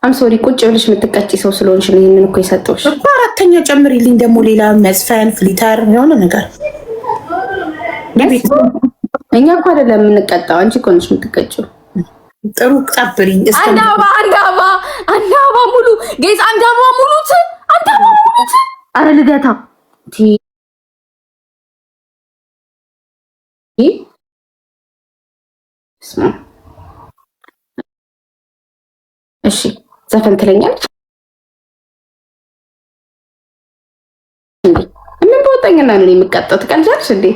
አም ሶሪ ቁጭ ብለሽ የምትቀጪ ሰው ስለሆንሽ ነው ይሄንን እኮ የሰጠሁሽ እኮ። አራተኛ ጨምሪልኝ ደግሞ ሌላ መዝፈን ፍሊተር የሆነ ነገር። እኛ እኮ አይደለም የምንቀጣው፣ አንቺ እኮ ነሽ የምትቀጪው። ጥሩ ቀብሪኝ። አንድ አበባ ሙሉ ጌዝ፣ አንድ አበባ ሙሉት፣ አንድ አበባ ሙሉት። አረ ልደታ እሺ ዘፈን ትለኛለች እንዴ? ምን በወጣኝና ነው የምቀጣው? ትቀልጃለሽ እንዴ?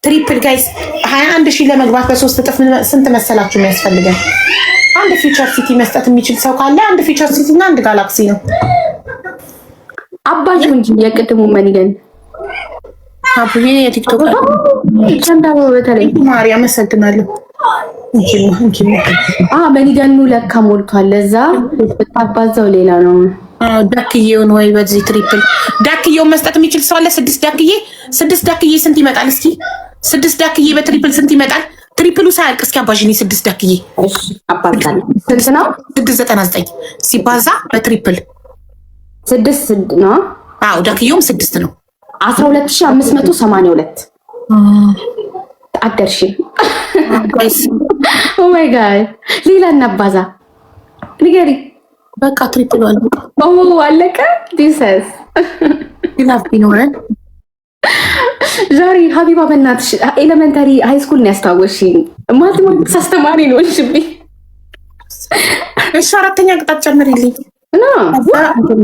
ትሪፕል ጋይስ 21,000 ለመግባት በ3 እጥፍ ስንት መሰላችሁ የሚያስፈልገን? አንድ ፊቸር ሲቲ መስጠት የሚችል ሰው ካለ አንድ ፊቸር ሲቲ እና አንድ ጋላክሲ ነው። አባጅ እንጂ የቅድሙ መንገን አቡዬ የቲክቶክ ቸንዳው በተለይ ማርያም አመሰግናለሁ። መንገኑ ለካ ሞልቷል። ለዛ ብታባዛው ሌላ ነው። ዳክዬውን ወይ በዚህ ትሪፕል ዳክዬውን መስጠት የሚችል ሰው አለ? 6 ዳክዬ 6 ዳክዬ ስንት ይመጣል? እስኪ 6 ዳክዬ በትሪፕል ስንት ይመጣል? ትሪፕሉ ሳያልቅ እስኪ አባዥኒ 6 ዳክዬ። እሺ አባዛለሁ። ስንት ነው? 699 ሲባዛ በትሪፕል 6 ነው። አዎ ዳክዬውም 6 ነው። 12582 አደርሽ። ኦ ማይ ጋድ ሌላ እናባዛ ንገሪ። በቃ ትሪፕል አለቀ። አለቀ። ዲሰስ ግላፍ ቢኖረን ዛሬ ሀቢባ በእናትሽ ኤሌመንታሪ ሃይ ስኩል ነው ያስታወስሽኝ። ማቴማቲክስ አስተማሪ ነው። እሺ አራተኛ ቅጣት ጨምሪልኝ እና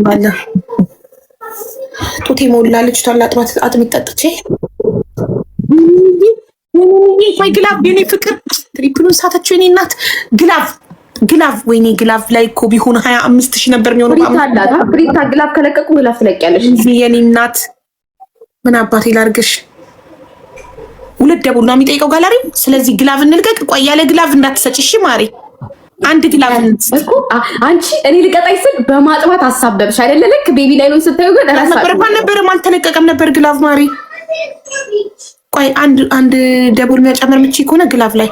ባለ ጡቴ ሞላ። ልጅቷን ላጥባት አጥሚት ጠጥቼ ወይ ግላፍ የኔ ፍቅር ትሪፕሉን ሳተችው የኔ እናት። ግላፍ ወይኔ ግላፍ ላይ እኮ ቢሆን 25,000 ነበር የሚሆነው። ፍሪታ ግላፍ ከለቀቁ ግላፍ ትለቂያለሽ የኔ እናት። ምን አባቴ ላርግሽ? 2 ደቡል ነው የሚጠይቀው ጋላሪ። ስለዚህ ግላፍ እንልቀቅ። ቆይ ያለ ግላፍ እንዳትሰጭሽ ማሪ። አንድ ግላፍ እኮ አንቺ እኔ ልቀጣይ ስል በማጥባት አሳበብሽ አይደለ? ልክ ቤቢ ላይ ነው ስታዩ ግን ነበረም አልተለቀቀም ነበር ግላፍ ማሪ። ቆይ አንድ ደቡል የሚያጨምር ምቺ ከሆነ ግላፍ ላይ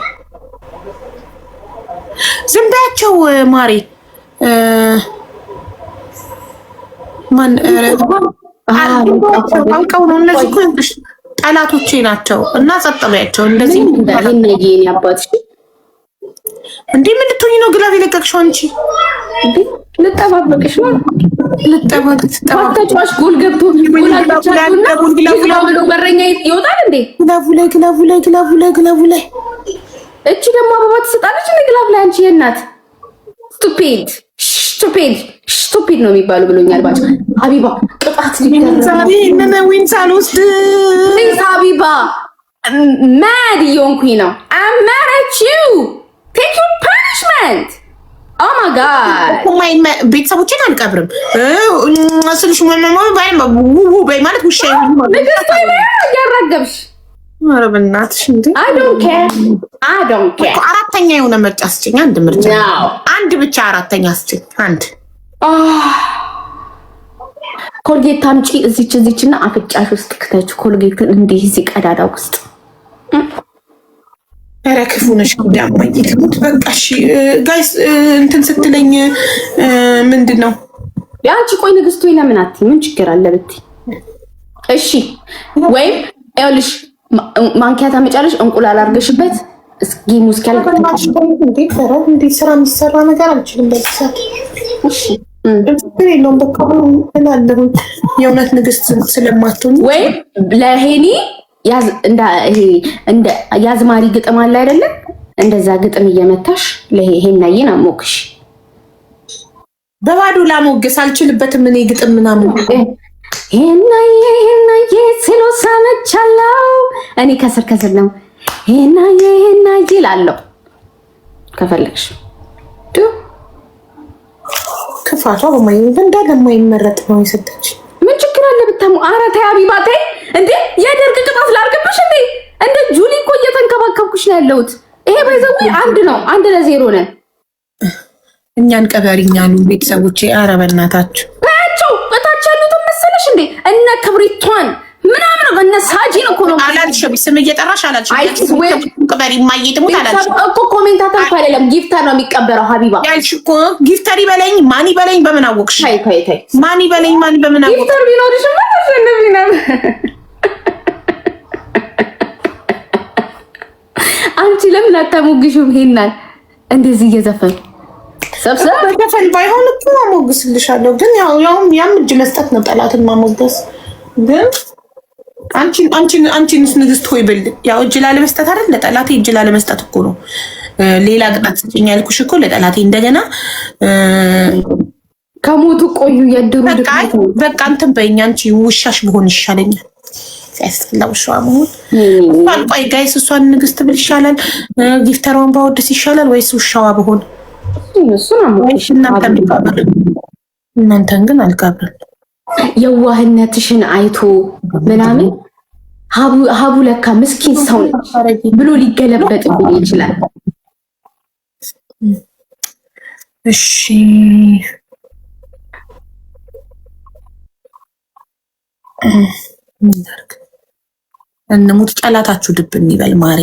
ዝም በያቸው ማሪ። ማን አውቀው ነው እነዚህ እኮ ጠላቶቼ ናቸው እና ጸጥ በያቸው። እንደዚህ አባትሽ እንዴ ምን ልትሆኚ ነው? ግላፍ የለቀቅሽው አንቺ እንዴ? ልጠባበቅሽ ነው። ተጫዋች ጎል ገብቶ በረኛ ይወጣል እንዴ? ግላቡ ላይ እቺ ደግሞ አበባ ትሰጣለች እንዴ? ግላፍ ላይ አንቺ የእናት ስቱፒድ ነው የሚባሉ ብሎኛል። ባጭ ሀቢባ ቅጣት ዊንሳል ውስጥ ሀቢባ ማድ እየሆንኩኝ ነው። አማራችው ቴክ ዩር ፓኒሽመንት። ኦ ማይ ጋድ ቤተሰቦችን አልቀብርም ስልሽ በይ ማለት ውሻ ንግስት እያራገብሽ። ኧረ በእናትሽ እንዴ! አይ ዶንት ኬር አራተኛ የሆነ ምርጫ ስጭኝ። አንድ ምርጫ አንድ ብቻ አራተኛ ስጭኝ። አንድ ኮልጌት አምጪ። እዚችና አፍጫሽ ውስጥ ክተች ኮልጌትን እንዲህ እዚህ ቀዳዳ ውስጥ። ኧረ ክፉ ነሽ ጉዳማኝ ትሙት። በቃ እሺ ጋይስ እንትን ስትለኝ ምንድን ነው ያንቺ? ቆይ ንግስቱ ለምን አትይ? ምን ችግር አለ ብትይ? እሺ ወይም ይኸውልሽ ማንኪያ ታመጫለሽ፣ እንቁላል አድርገሽበት ጌሙ እስኪያልቅ እንዴ ስራ የሚሰራ ነገር አልችልም በዚህ ሰዓት። እሺ የለውም በቃ እላለሁ። የእውነት ንግስት ስለማትሆን ወይ ለሄኒ እንደ ያዝማሪ ግጥም አለ አይደለም? እንደዛ ግጥም እየመታሽ ለሄናዬን አሞክሽ። በባዶ ላሞግስ አልችልበትም እኔ ግጥም ምናምን። ሄናዬ ስሎ ሰምቻለሁ እኔ ከስር ነው ሄናዬ እላለሁ። ከፈለግሽ ክፋቷ እንዳለ የማይመረጥ ነው የሰጠች። ምን ችግር አለ ብታሙ? ኧረ ተይ ሀቢባ ተይ እንዴ! የደርግ ቅጣት ላርግብሽ እንዴ? እንደ ጁሊ እኮ እየተንከባከብኩሽ ነው ያለሁት። ይሄ ባይዘው 1-0 ነን። እኛን ቀበሪኛ ነው ቤተሰቦቼ። ኧረ በእናታችሁ ታያቸው በታች ያሉትን መሰለሽ እንዴ? እነ ክብሪቷን ምናምን በእነ ሳጂን እኮ ነው አላልሽም። ስም እየጠራሽ አላልሽም። ቅበሪ ማየትሙት አላልሽም እኮ ኮሜንታተር እኮ አይደለም ጊፍተር ነው የሚቀበረው። ሀቢባ ያልሽ እኮ ጊፍተር ይበለኝ ማን ይበለኝ በምን አወቅሽ? ታይ ማን ይበለኝ ማን በምን አወቅሽ? ጊፍተር ቢኖርሽ አንቺ ለምን አታሞግሽም? ሄናል እንደዚህ እየዘፈን ሰብሰብ በተፈል ባይሆን እኮ አሞግስልሻለሁ። ግን ያም እጅ መስጠት ነው ጠላትን ማሞገስ። ግን አንቺንስ ንግስት ሆይ ብል ያው እጅ ላለመስጠት አይደል? ለጠላቴ እጅ ላለመስጠት እኮ ነው። ሌላ ቅጣት ስጭኝ ያልኩሽ እኮ ለጠላቴ እንደገና ከሞቱ ቆዩ የድሩ በቃ እንትን በይኝ። አንቺ ውሻሽ ብሆን ይሻለኛል። ሲያስጠላ ውሻዋ መሆን እንኳን ቆይ ጋይስ፣ እሷን ንግስት ብል ይሻላል ጊፍተሯን ባወድስ ይሻላል ወይስ ውሻዋ ብሆን? እናንተን ግን አልጋብርም። የዋህነትሽን አይቶ ምናምን ሀቡ ለካ ምስኪን ሰው ብሎ ሊገለበጥብኝ ይችላል። እሺ እንሙት ጠላታችሁ ድብን ይበል ማሬ።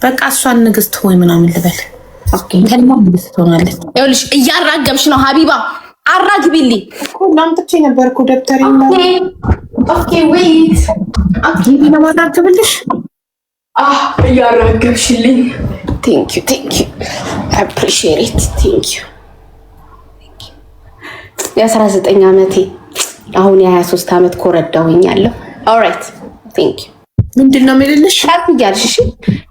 በቃ እሷን ንግስት ሆይ ምናምን ልበል። ከልማ ንግስት ትሆናለች። ይኸውልሽ እያራገብሽ ነው ሀቢባ፣ አራግቢልኝ እኮ ላምጥቼ ነበርኩ ደብተሬ። ኦኬ ዌይት አክቲቪ ነው ማራግብልሽ። እያራገብሽልኝ። ቴንክ ዩ አፕሪሺየት ኢት ቴንክ ዩ። የ19 ዓመቴ አሁን የ23 ዓመት ኮረዳውኛለሁ። ኦልራይት ቴንክ ዩ። ምንድን ነው የሚልልሽ? እያልሽ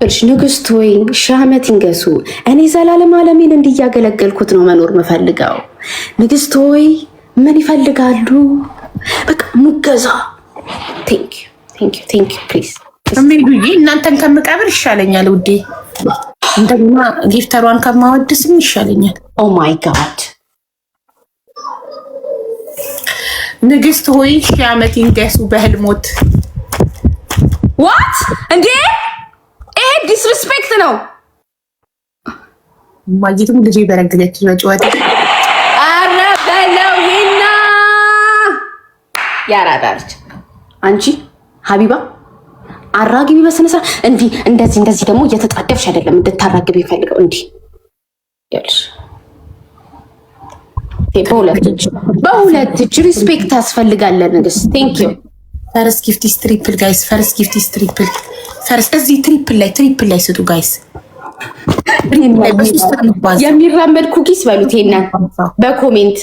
እሺ ንግስት ወይ ሺህ ዓመት ይንገሱ። እኔ ዘላለም ዓለሜን እንዲያገለገልኩት ነው መኖር የምፈልገው። ንግስት ወይ ምን ይፈልጋሉ? በቃ ሙገዛ። ቴንክ ዩ ፕሊዝ። እሚሉዬ እናንተን ከምቀብር ይሻለኛል ውዴ። እንደገና ጊፍተሯን ከማወድስም ይሻለኛል። ኦ ማይ ጋድ ንግስት ሆይ ሺህ ዓመት ይንገሱ በህልሞት። ዋት እንዴ! ይሄ ዲስሪስፔክት ነው። ማየትም ልጅ በረገለች በጨዋታ አረ በለው ሄና ያራዳርች። አንቺ ሀቢባ አራግቢ በስነ ስርዓት። እንደዚህ ደግሞ እየተጣደፍሽ አይደለም እንድታራግቢ ይፈልገው። እንዲህ ያልሽ በሁለት እጅ ሪስፔክት ያስፈልጋል ንግስት። ቴንክ ዩ። ፈርስት ጊፍት ኢዝ ትሪፕል ጋይስ። ፈርስት ጊፍት ኢዝ ትሪፕል። ፈርስት እዚህ ትሪፕል ላይ ስጡ ጋይስ። የሚራመድ ኩኪስ በሉት ይሄንን በኮሜንት